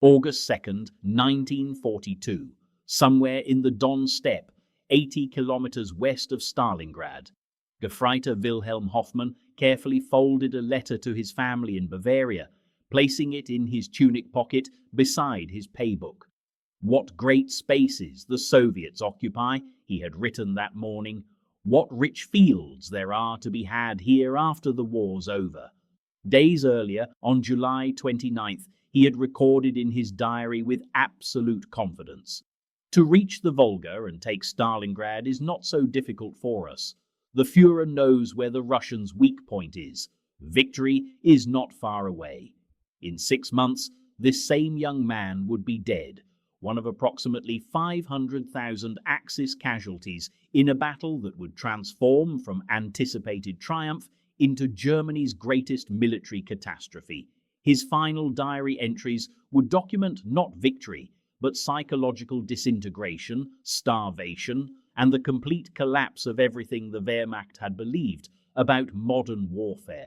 August 2nd, 1942, somewhere in the Don Steppe, 80 kilometers west of Stalingrad. Gefreiter Wilhelm Hoffmann carefully folded a letter to his family in Bavaria, placing it in his tunic pocket beside his paybook. What great spaces the Soviets occupy, he had written that morning. What rich fields there are to be had here after the war's over. Days earlier, on July 29th, he had recorded in his diary with absolute confidence. To reach the Volga and take Stalingrad is not so difficult for us. The Führer knows where the Russians' weak point is. Victory is not far away. In 6 months, this same young man would be dead, one of approximately 500,000 Axis casualties in a battle that would transform from anticipated triumph into Germany's greatest military catastrophe. His final diary entries would document not victory, but psychological disintegration, starvation, and the complete collapse of everything the Wehrmacht had believed about modern warfare.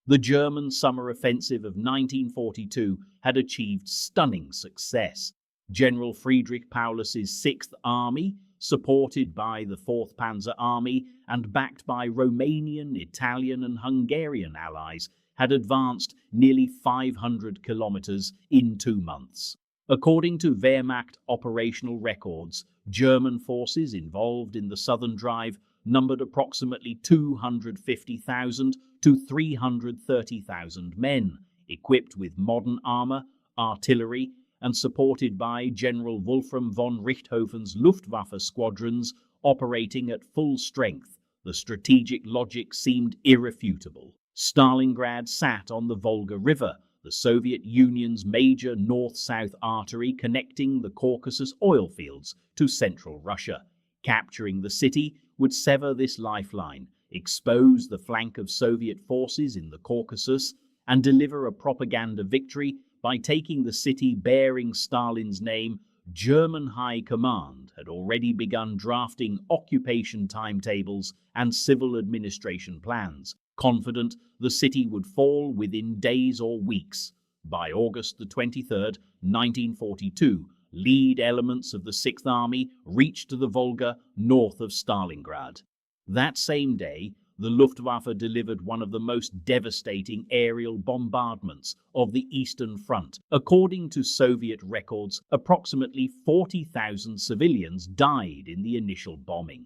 The German summer offensive of 1942 had achieved stunning success. General Friedrich Paulus's 6th Army, supported by the 4th Panzer Army and backed by Romanian, Italian and Hungarian allies, had advanced nearly 500 kilometers in 2 months. According to Wehrmacht operational records, German forces involved in the southern drive numbered approximately 250,000 to 330,000 men, equipped with modern armor, artillery, and supported by General Wolfram von Richthofen's Luftwaffe squadrons operating at full strength. The strategic logic seemed irrefutable. Stalingrad sat on the Volga River, the Soviet Union's major north-south artery connecting the Caucasus oil fields to central Russia. Capturing the city would sever this lifeline, expose the flank of Soviet forces in the Caucasus, and deliver a propaganda victory by taking the city bearing Stalin's name. German High Command had already begun drafting occupation timetables and civil administration plans, confident the city would fall within days or weeks. By August the 23rd, 1942, lead elements of the 6th Army reached the Volga north of Stalingrad. That same day, the Luftwaffe delivered one of the most devastating aerial bombardments of the Eastern Front. According to Soviet records, approximately 40,000 civilians died in the initial bombing.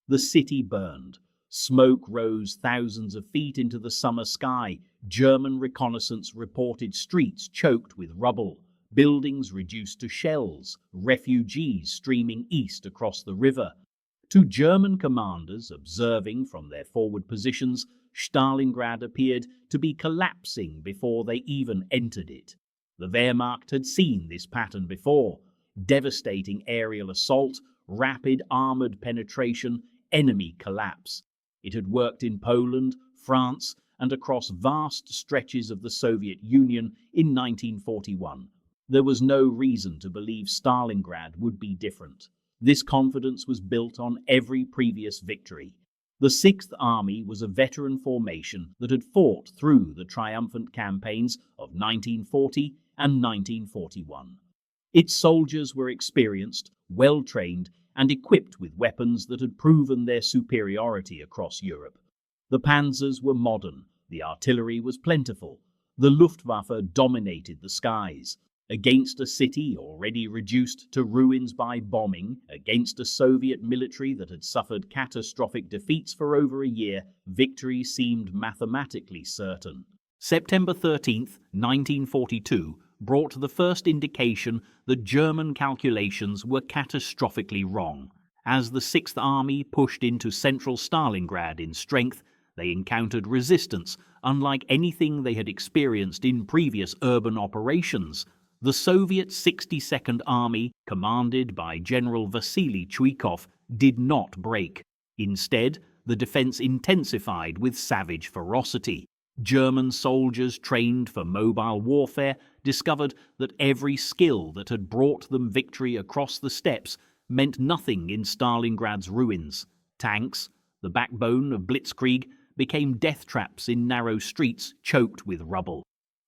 The city burned. Smoke rose thousands of feet into the summer sky. German reconnaissance reported streets choked with rubble, buildings reduced to shells, refugees streaming east across the river. To German commanders observing from their forward positions, Stalingrad appeared to be collapsing before they even entered it. The Wehrmacht had seen this pattern before: devastating aerial assault, rapid armored penetration, enemy collapse. It had worked in Poland, France, and across vast stretches of the Soviet Union in 1941. There was no reason to believe Stalingrad would be different. This confidence was built on every previous victory. The 6th Army was a veteran formation that had fought through the triumphant campaigns of 1940 and 1941. Its soldiers were experienced, well-trained, and equipped with weapons that had proven their superiority across Europe. The panzers were modern, the artillery was plentiful, the Luftwaffe dominated the skies. Against a city already reduced to ruins by bombing, against a Soviet military that had suffered catastrophic defeats for over a year, victory seemed mathematically certain. September 13th, 1942, brought the first indication that German calculations were catastrophically wrong. As the 6th Army pushed into central Stalingrad in strength, they encountered resistance unlike anything they had experienced in previous urban operations. The Soviet 62nd Army, commanded by General Vasily Chuikov, did not break. Instead, the defense intensified with savage ferocity. German soldiers trained for mobile warfare discovered that every skill that had brought them victory across the steppes meant nothing in Stalingrad's ruins. Tanks, the backbone of blitzkrieg, became death traps in narrow streets choked with rubble.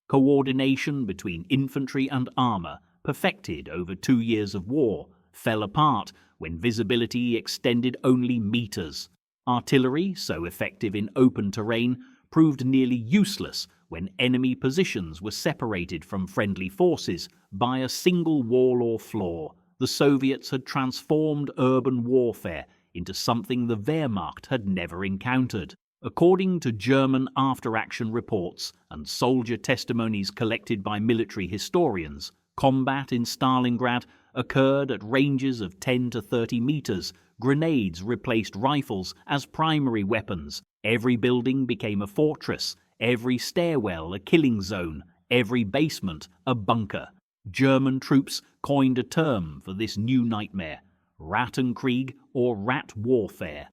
Coordination between infantry and armor perfected over 2 years of war, fell apart when visibility extended only meters. Artillery, so effective in open terrain, proved nearly useless when enemy positions were separated from friendly forces by a single wall or floor. The Soviets had transformed urban warfare into something the Wehrmacht had never encountered. According to German after-action reports and soldier testimonies collected by military historians, combat in Stalingrad occurred at ranges of 10 to 30 meters. Grenades replaced rifles as primary weapons. Every building became a fortress, every stairwell a killing zone, every basement a bunker. German troops coined a term for this new nightmare: Rattenkrieg, or rat warfare.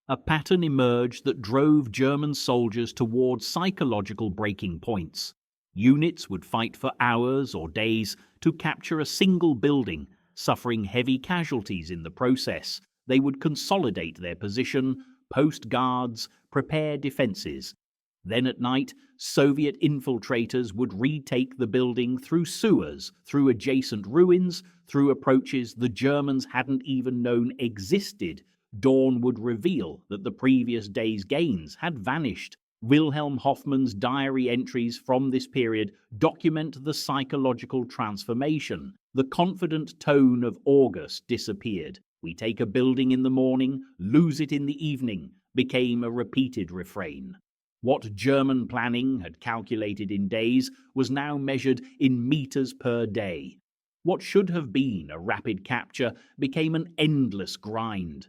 A pattern emerged that drove German soldiers toward psychological breaking points. Units would fight for hours or days to capture a single building, suffering heavy casualties in the process. They would consolidate their position, post guards, prepare defenses. Then at night, Soviet infiltrators would retake the building through sewers, through adjacent ruins, through approaches the Germans hadn't even known existed. Dawn would reveal that the previous day's gains had vanished. Wilhelm Hoffmann's diary entries from this period document the psychological transformation. The confident tone of August disappeared. "We take a building in the morning, lose it in the evening," became a repeated refrain. What German planning had calculated in days was now measured in meters per day. What should have been a rapid capture became an endless grind.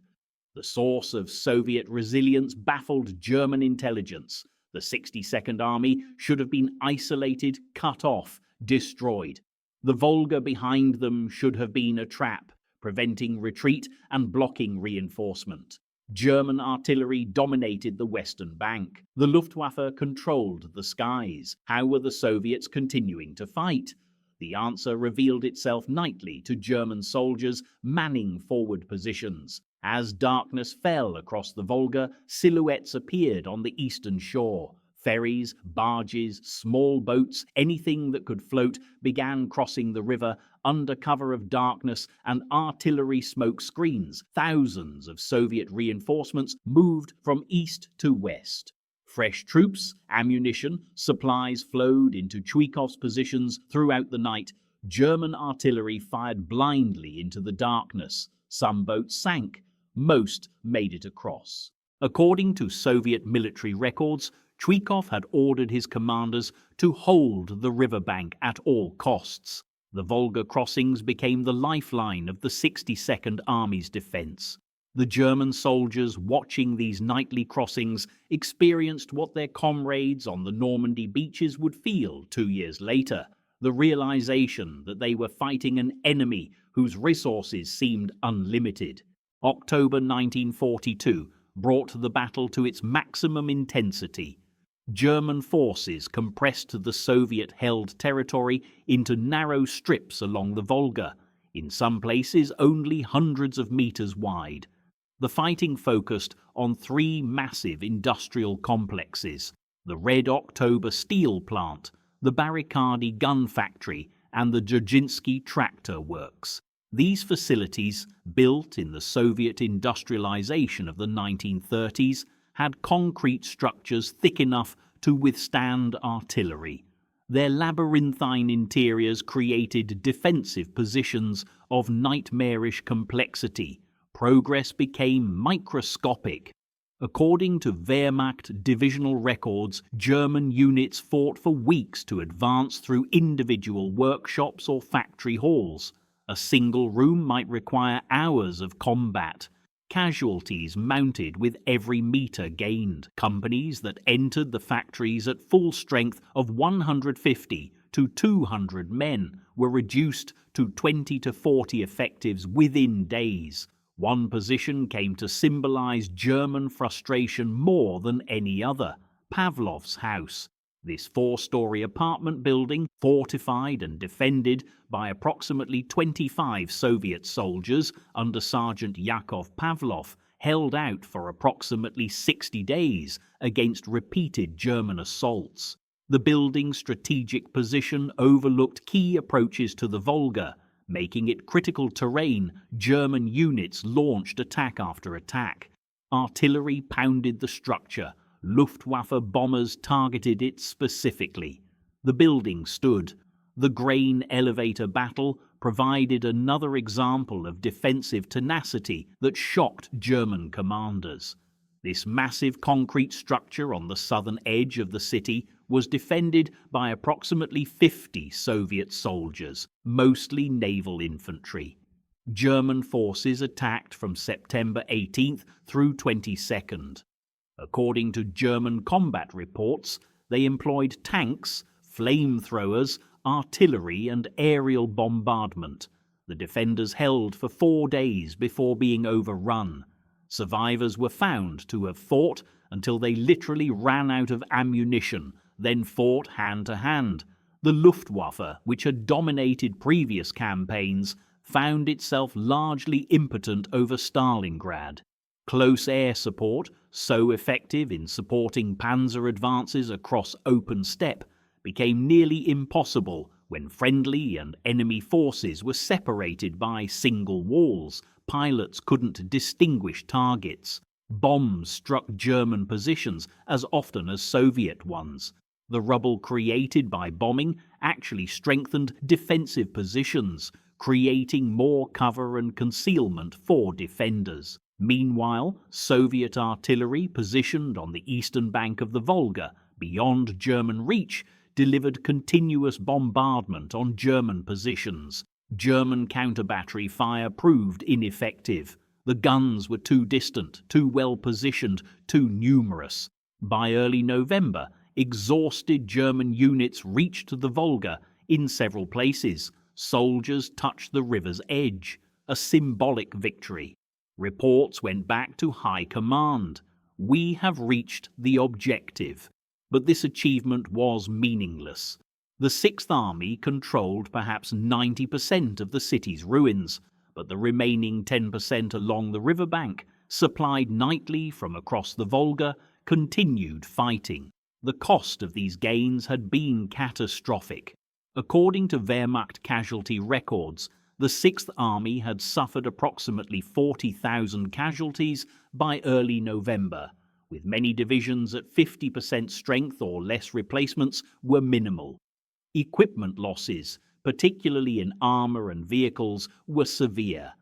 The source of Soviet resilience baffled German intelligence. The 62nd Army should have been isolated, cut off, destroyed. The Volga behind them should have been a trap, preventing retreat and blocking reinforcement. German artillery dominated the western bank. The Luftwaffe controlled the skies. How were the Soviets continuing to fight? The answer revealed itself nightly to German soldiers manning forward positions. As darkness fell across the Volga, silhouettes appeared on the eastern shore. Ferries, barges, small boats, anything that could float began crossing the river under cover of darkness and artillery smoke screens. Thousands of Soviet reinforcements moved from east to west. Fresh troops, ammunition, supplies flowed into Chuikov's positions throughout the night. German artillery fired blindly into the darkness. Some boats sank. Most made it across. According to Soviet military records, Chuikov had ordered his commanders to hold the riverbank at all costs. The Volga crossings became the lifeline of the 62nd Army's defense. The German soldiers watching these nightly crossings experienced what their comrades on the Normandy beaches would feel 2 years later: the realization that they were fighting an enemy whose resources seemed unlimited. October 1942 brought the battle to its maximum intensity. German forces compressed the Soviet-held territory into narrow strips along the Volga, in some places only hundreds of meters wide. The fighting focused on 3 massive industrial complexes: the Red October steel plant, the Barricadi gun factory, and the Dzerzhinsky tractor works. These facilities, built in the Soviet industrialization of the 1930s, had concrete structures thick enough to withstand artillery. Their labyrinthine interiors created defensive positions of nightmarish complexity. Progress became microscopic. According to Wehrmacht divisional records, German units fought for weeks to advance through individual workshops or factory halls. A single room might require hours of combat. Casualties mounted with every meter gained. Companies that entered the factories at full strength of 150 to 200 men were reduced to 20 to 40 effectives within days. One position came to symbolize German frustration more than any other: Pavlov's house. This 4-story apartment building, fortified and defended by approximately 25 Soviet soldiers under Sergeant Yakov Pavlov, held out for approximately 60 days against repeated German assaults. The building's strategic position overlooked key approaches to the Volga, making it critical terrain. German units launched attack after attack. Artillery pounded the structure. Luftwaffe bombers targeted it specifically. The building stood. The grain elevator battle provided another example of defensive tenacity that shocked German commanders. This massive concrete structure on the southern edge of the city was defended by approximately 50 Soviet soldiers, mostly naval infantry. German forces attacked from September 18th through 22nd. According to German combat reports, they employed tanks, flamethrowers, artillery and aerial bombardment. The defenders held for 4 days before being overrun. Survivors were found to have fought until they literally ran out of ammunition, then fought hand to hand. The Luftwaffe, which had dominated previous campaigns, found itself largely impotent over Stalingrad. Close air support, so effective in supporting panzer advances across open steppe, became nearly impossible when friendly and enemy forces were separated by single walls. Pilots couldn't distinguish targets. Bombs struck German positions as often as Soviet ones. The rubble created by bombing actually strengthened defensive positions, creating more cover and concealment for defenders. Meanwhile, Soviet artillery positioned on the eastern bank of the Volga, beyond German reach, delivered continuous bombardment on German positions. German counter-battery fire proved ineffective. The guns were too distant, too well positioned, too numerous. By early November, exhausted German units reached the Volga in several places. Soldiers touched the river's edge, a symbolic victory. Reports went back to high command. We have reached the objective. But this achievement was meaningless. The Sixth Army controlled perhaps 90% of the city's ruins, but the remaining 10% along the riverbank, supplied nightly from across the Volga, continued fighting. The cost of these gains had been catastrophic. According to Wehrmacht casualty records, the Sixth Army had suffered approximately 40,000 casualties by early November, with many divisions at 50% strength or less replacements were minimal. Equipment losses, particularly in armor and vehicles, were severe.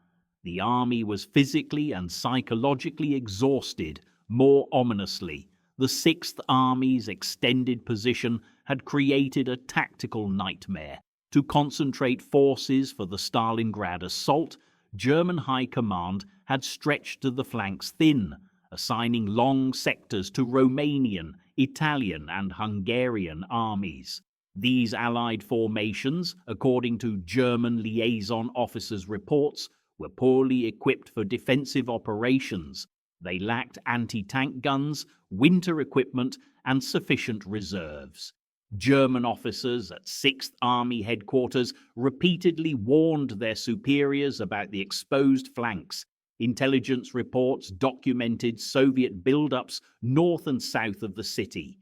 The army was physically and psychologically exhausted. More ominously, the Sixth Army's extended position had created a tactical nightmare. To concentrate forces for the Stalingrad assault, German High Command had stretched the flanks thin, assigning long sectors to Romanian, Italian and Hungarian armies. These Allied formations, according to German liaison officers' reports, were poorly equipped for defensive operations. They lacked anti-tank guns, winter equipment and sufficient reserves. German officers at Sixth Army headquarters repeatedly warned their superiors about the exposed flanks. Intelligence reports documented Soviet buildups north and south of the city.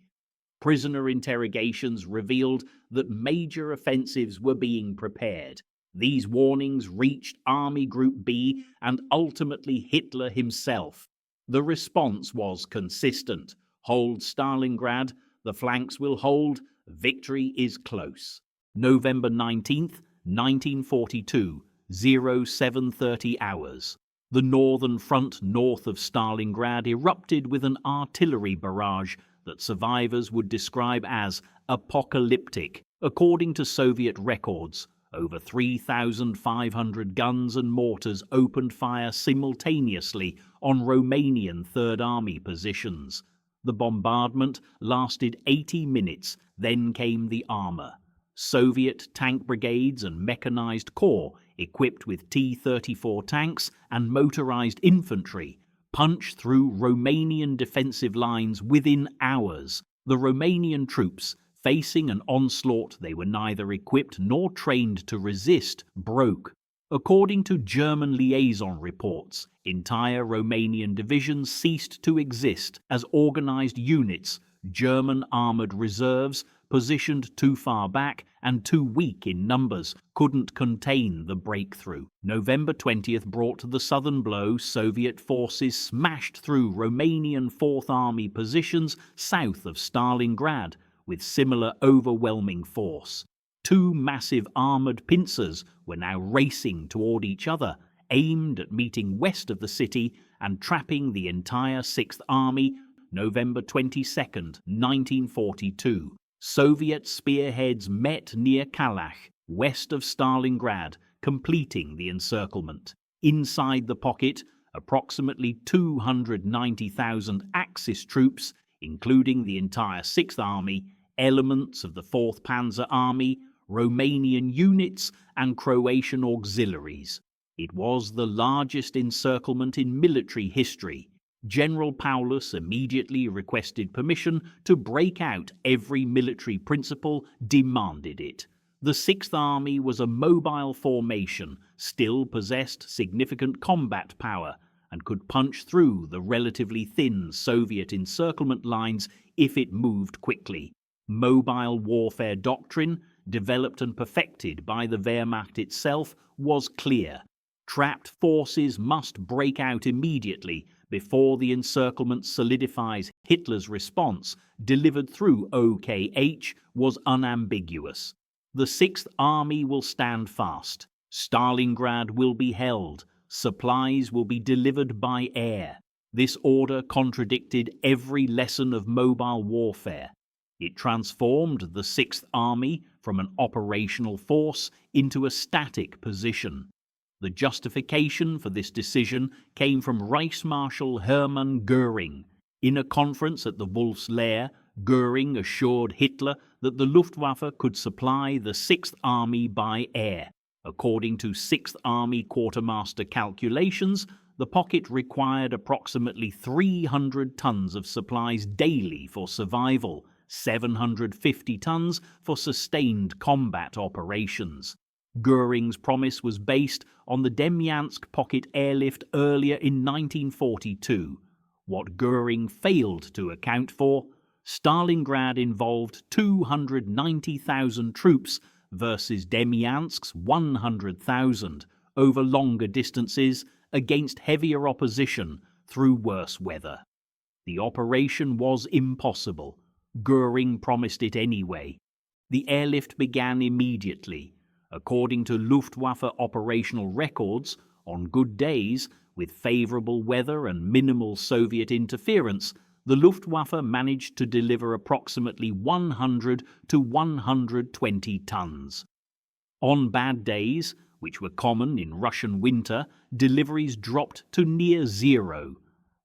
Prisoner interrogations revealed that major offensives were being prepared. These warnings reached Army Group B and ultimately Hitler himself. The response was consistent. Hold Stalingrad, the flanks will hold, victory is close. November 19th, 1942, 07:30 hours. The northern front north of Stalingrad erupted with an artillery barrage that survivors would describe as apocalyptic. According to Soviet records, over 3,500 guns and mortars opened fire simultaneously on Romanian Third Army positions. The bombardment lasted 80 minutes, then came the armor. Soviet tank brigades and mechanized corps, equipped with T-34 tanks and motorized infantry, punched through Romanian defensive lines within hours. The Romanian troops, facing an onslaught they were neither equipped nor trained to resist, broke. According to German liaison reports, entire Romanian divisions ceased to exist as organized units. German armored reserves, positioned too far back and too weak in numbers, couldn't contain the breakthrough. November 20th brought the southern blow. Soviet forces smashed through Romanian Fourth Army positions south of Stalingrad with similar overwhelming force. Two massive armoured pincers were now racing toward each other, aimed at meeting west of the city and trapping the entire Sixth Army. November 22nd, 1942. Soviet spearheads met near Kalach, west of Stalingrad, completing the encirclement. Inside the pocket, approximately 290,000 Axis troops, including the entire Sixth Army, elements of the 4th Panzer Army, Romanian units, and Croatian auxiliaries. It was the largest encirclement in military history. General Paulus immediately requested permission to break out. Every military principle demanded it. The Sixth Army was a mobile formation, still possessed significant combat power, and could punch through the relatively thin Soviet encirclement lines if it moved quickly. Mobile warfare doctrine, developed and perfected by the Wehrmacht itself, was clear. Trapped forces must break out immediately before the encirclement solidifies. Hitler's response, delivered through OKH, was unambiguous. The Sixth Army will stand fast. Stalingrad will be held. Supplies will be delivered by air. This order contradicted every lesson of mobile warfare. It transformed the Sixth Army from an operational force into a static position. The justification for this decision came from Reichsmarschall Hermann Göring. In a conference at the Wolf's Lair, Göring assured Hitler that the Luftwaffe could supply the Sixth Army by air. According to Sixth Army quartermaster calculations, the pocket required approximately 300 tons of supplies daily for survival, 750 tons for sustained combat operations. Göring's promise was based on the Demyansk pocket airlift earlier in 1942. What Göring failed to account for, Stalingrad involved 290,000 troops versus Demyansk's 100,000 over longer distances against heavier opposition through worse weather. The operation was impossible. Göring promised it anyway. The airlift began immediately. According to Luftwaffe operational records, on good days, with favourable weather and minimal Soviet interference, the Luftwaffe managed to deliver approximately 100 to 120 tons. On bad days, which were common in Russian winter, deliveries dropped to near zero.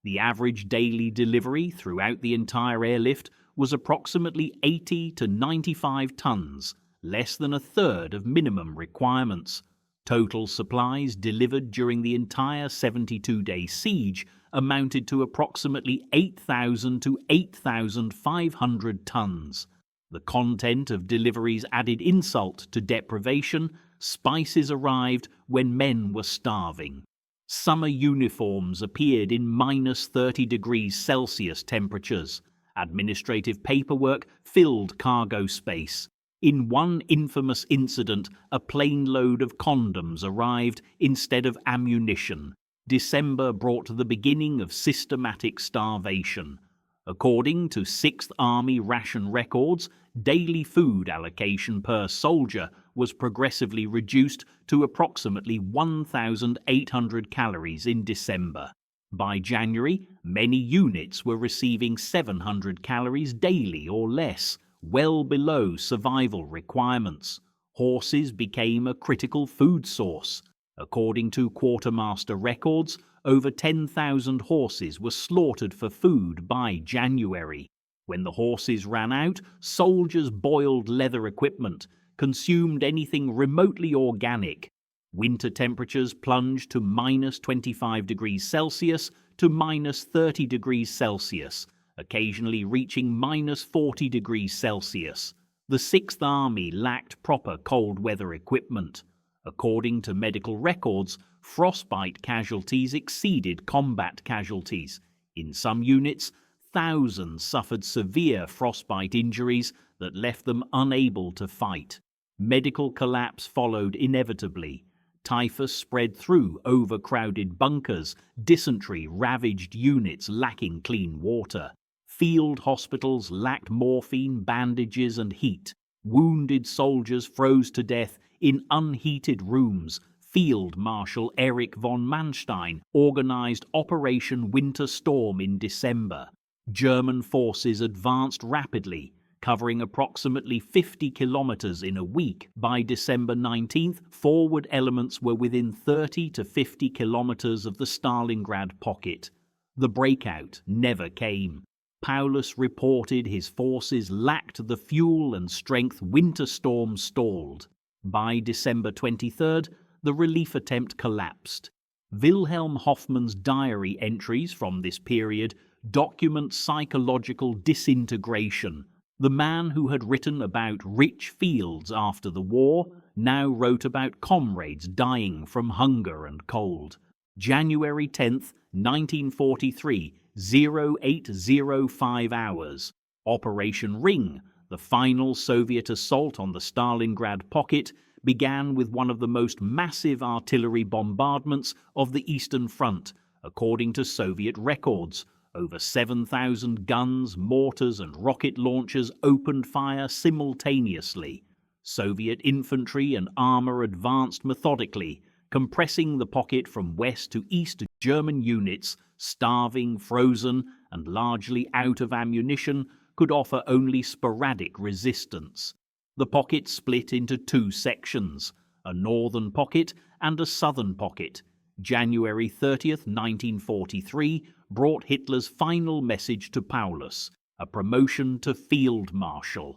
The average daily delivery throughout the entire airlift was approximately 80 to 95 tons, less than a third of minimum requirements. Total supplies delivered during the entire 72-day siege amounted to approximately 8,000 to 8,500 tons. The content of deliveries added insult to deprivation. Spices arrived when men were starving. Summer uniforms appeared in minus 30 degrees Celsius temperatures. Administrative paperwork filled cargo space. In one infamous incident, a plane load of condoms arrived instead of ammunition. December brought the beginning of systematic starvation. According to Sixth Army ration records, daily food allocation per soldier was progressively reduced to approximately 1,800 calories in December. By January, many units were receiving 700 calories daily or less, well below survival requirements. Horses became a critical food source. According to quartermaster records, over 10,000 horses were slaughtered for food by January. When the horses ran out, soldiers boiled leather equipment, consumed anything remotely organic. Winter temperatures plunged to minus 25 degrees Celsius to minus 30 degrees Celsius, occasionally reaching minus 40 degrees Celsius. The Sixth Army lacked proper cold weather equipment. According to medical records, frostbite casualties exceeded combat casualties. In some units, thousands suffered severe frostbite injuries that left them unable to fight. Medical collapse followed inevitably. Typhus spread through overcrowded bunkers, dysentery ravaged units lacking clean water. Field hospitals lacked morphine, bandages, and heat. Wounded soldiers froze to death in unheated rooms. Field Marshal Erich von Manstein organized Operation Winter Storm in December. German forces advanced rapidly, covering approximately 50 kilometers in a week. By December 19th, forward elements were within 30 to 50 kilometers of the Stalingrad pocket. The breakout never came. Paulus reported his forces lacked the fuel and strength. Winter Storm stalled. By December 23rd, the relief attempt collapsed. Wilhelm Hoffmann's diary entries from this period document psychological disintegration. The man who had written about rich fields after the war now wrote about comrades dying from hunger and cold. January 10th, 1943, 0805 hours. Operation Ring, the final Soviet assault on the Stalingrad pocket, began with one of the most massive artillery bombardments of the Eastern Front, according to Soviet records. Over 7,000 guns, mortars, and rocket launchers opened fire simultaneously. Soviet infantry and armor advanced methodically, compressing the pocket from west to east. German units, starving, frozen, and largely out of ammunition, could offer only sporadic resistance. The pocket split into two sections, a northern pocket and a southern pocket. January 30th, 1943, brought Hitler's final message to Paulus, a promotion to Field Marshal.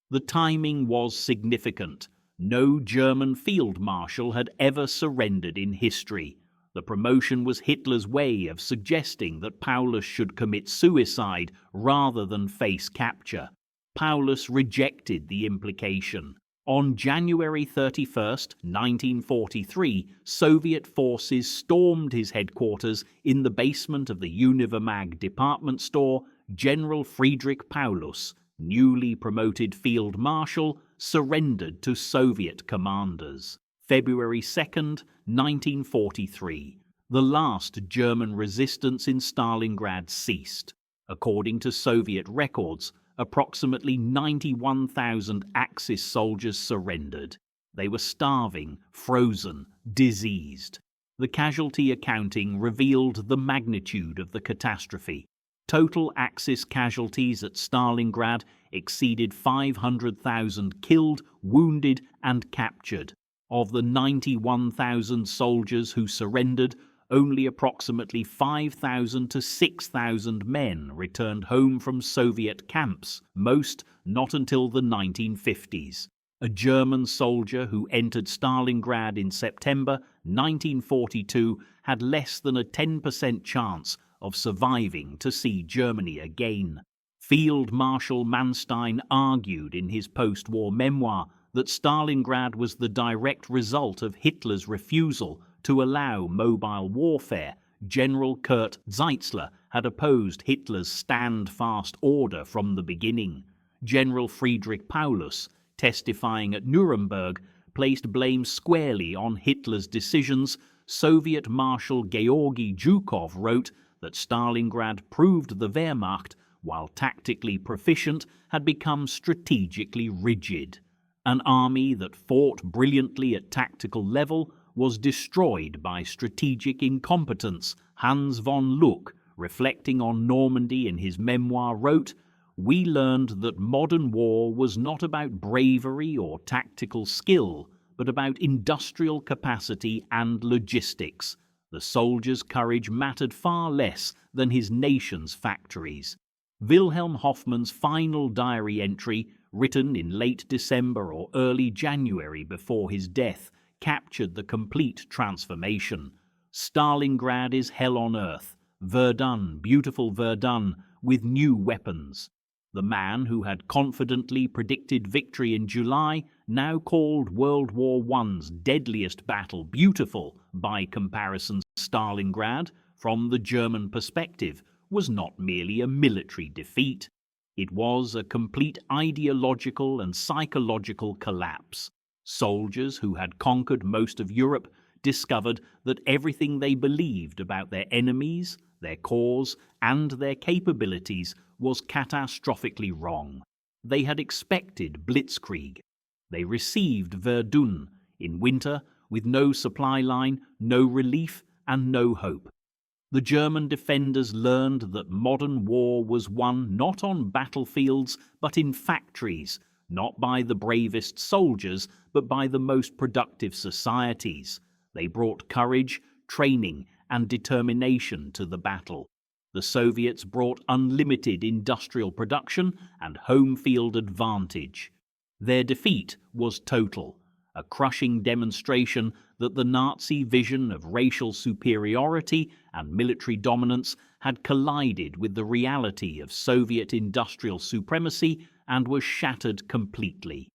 The timing was significant. No German Field Marshal had ever surrendered in history. The promotion was Hitler's way of suggesting that Paulus should commit suicide rather than face capture. Paulus rejected the implication. On January 31st, 1943, Soviet forces stormed his headquarters in the basement of the Univermag department store. General Friedrich Paulus, newly promoted Field Marshal, surrendered to Soviet commanders. February 2nd, 1943. The last German resistance in Stalingrad ceased. According to Soviet records, approximately 91,000 Axis soldiers surrendered. They were starving, frozen, diseased. The casualty accounting revealed the magnitude of the catastrophe. Total Axis casualties at Stalingrad exceeded 500,000 killed, wounded, and captured. Of the 91,000 soldiers who surrendered, only approximately 5,000 to 6,000 men returned home from Soviet camps, most not until the 1950s. A German soldier who entered Stalingrad in September 1942 had less than a 10% chance of surviving to see Germany again. Field Marshal Manstein argued in his post-war memoir that Stalingrad was the direct result of Hitler's refusal to allow mobile warfare. General Kurt Zeitzler had opposed Hitler's stand-fast order from the beginning. General Friedrich Paulus, testifying at Nuremberg, placed blame squarely on Hitler's decisions. Soviet Marshal Georgy Zhukov wrote that Stalingrad proved the Wehrmacht, while tactically proficient, had become strategically rigid. An army that fought brilliantly at tactical level was destroyed by strategic incompetence. Hans von Luck, reflecting on Normandy in his memoir, wrote, "We learned that modern war was not about bravery or tactical skill, but about industrial capacity and logistics. The soldier's courage mattered far less than his nation's factories." Wilhelm Hoffmann's final diary entry, written in late December or early January before his death, captured the complete transformation. Stalingrad is hell on earth. Verdun, beautiful Verdun, with new weapons. The man who had confidently predicted victory in July now called World War I's deadliest battle beautiful. By comparison, Stalingrad, from the German perspective, was not merely a military defeat. It was a complete ideological and psychological collapse. Soldiers who had conquered most of Europe discovered that everything they believed about their enemies, their cause, and their capabilities was catastrophically wrong. They had expected blitzkrieg. They received Verdun in winter with no supply line, no relief, and no hope. The German defenders learned that modern war was won not on battlefields but in factories, not by the bravest soldiers but by the most productive societies. They brought courage, training, and determination to the battle. The Soviets brought unlimited industrial production and home field advantage. Their defeat was total, a crushing demonstration that the Nazi vision of racial superiority and military dominance had collided with the reality of Soviet industrial supremacy and was shattered completely.